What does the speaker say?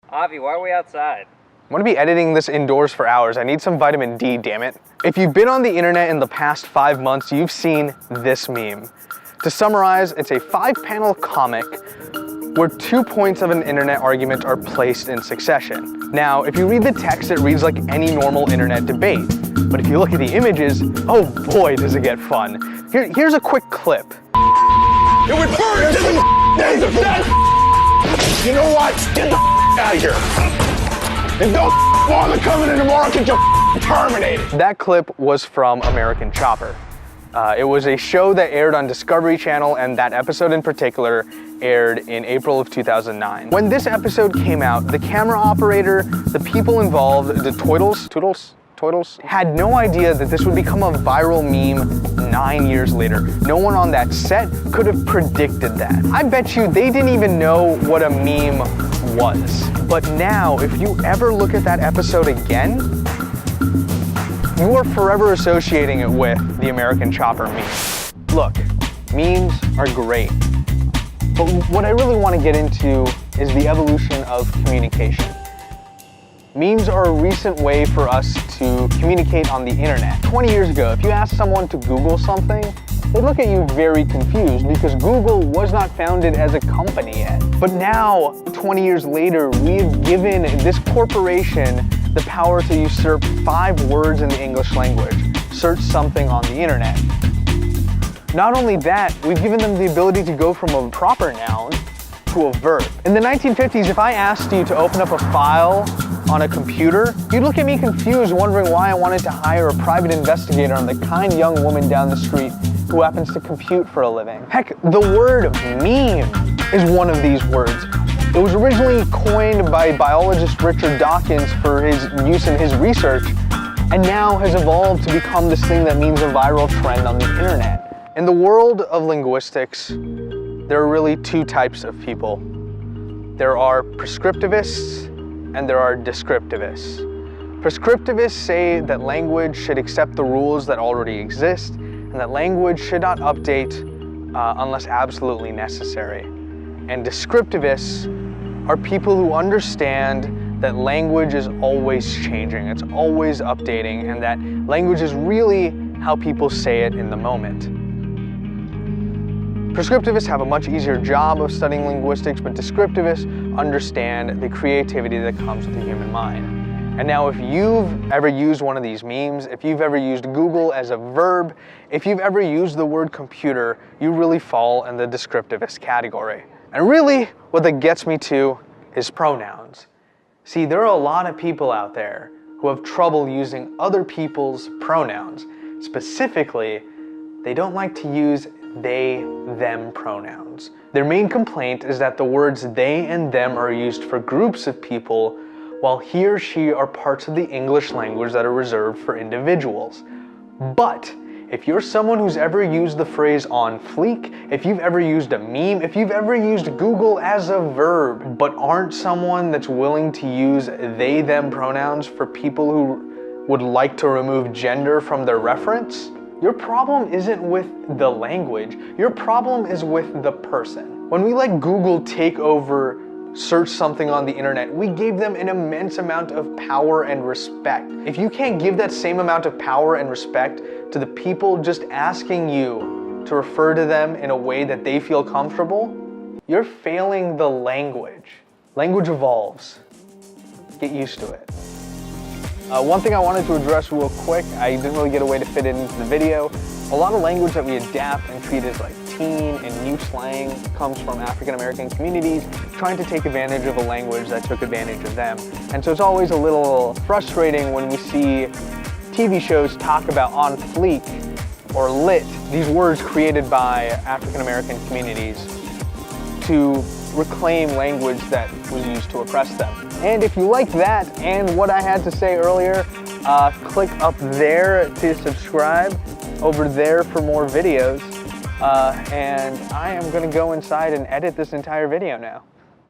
Avi, why are we outside? I'm gonna be editing this indoors for hours. I need some vitamin D, damn it. If you've been on the internet in the past 5 months, you've seen this meme. To summarize, it's a 5-panel comic where 2 points of an internet argument are placed in succession. Now, if you read the text, it reads like any normal internet debate. But if you look at the images, oh boy, does it get fun. Here's a quick clip. It would burn to the days of death! You know what? Get the out of here. And don't bother coming in tomorrow because you're terminated. That clip was from American Chopper. It was a show that aired on Discovery Channel, and that episode in particular aired in April of 2009. When this episode came out, the camera operator, the people involved, the Toodles, had no idea that this would become a viral meme 9 years later. No one on that set could have predicted that. I bet you they didn't even know what a meme was. But now, if you ever look at that episode again, you are forever associating it with the American Chopper meme. Look, memes are great, but what I really want to get into is the evolution of communication. Memes are a recent way for us to communicate on the internet. 20 years ago, if you asked someone to Google something, they'd look at you very confused because Google was not founded as a company yet. But now, 20 years later, we've given this corporation the power to usurp 5 words in the English language. Search something on the internet. Not only that, we've given them the ability to go from a proper noun to a verb. In the 1950s, if I asked you to open up a file on a computer, you'd look at me confused, wondering why I wanted to hire a private investigator on the kind young woman down the street who happens to compute for a living. Heck, the word meme is one of these words. It was originally coined by biologist Richard Dawkins for his use in his research, and now has evolved to become this thing that means a viral trend on the internet. In the world of linguistics, there are really 2 types of people. There are prescriptivists and there are descriptivists. Prescriptivists say that language should accept the rules that already exist and that language should not update unless absolutely necessary. And descriptivists are people who understand that language is always changing, it's always updating, and that language is really how people say it in the moment. Prescriptivists have a much easier job of studying linguistics, but descriptivists understand the creativity that comes with the human mind. And now if you've ever used one of these memes, if you've ever used Google as a verb, if you've ever used the word computer, you really fall in the descriptivist category. And really, what that gets me to is pronouns. See, there are a lot of people out there who have trouble using other people's pronouns. Specifically, they don't like to use they, them pronouns. Their main complaint is that the words they and them are used for groups of people, while he or she are parts of the English language that are reserved for individuals. But if you're someone who's ever used the phrase on fleek, if you've ever used a meme, if you've ever used Google as a verb, but aren't someone that's willing to use they, them pronouns for people who would like to remove gender from their reference, your problem isn't with the language, your problem is with the person. When we let Google take over search something on the internet, we gave them an immense amount of power and respect. If you can't give that same amount of power and respect to the people just asking you to refer to them in a way that they feel comfortable, you're failing the language. Language evolves. Get used to it. One thing I wanted to address real quick, I didn't really get a way to fit it into the video. A lot of language that we adapt and treat as like teen and new slang comes from African American communities trying to take advantage of a language that took advantage of them. And so it's always a little frustrating when we see TV shows talk about on fleek or lit, these words created by African American communities to reclaim language that was used to oppress them. And if you like that and what I had to say earlier, click up there to subscribe, over there for more videos, and I am going to go inside and edit this entire video now.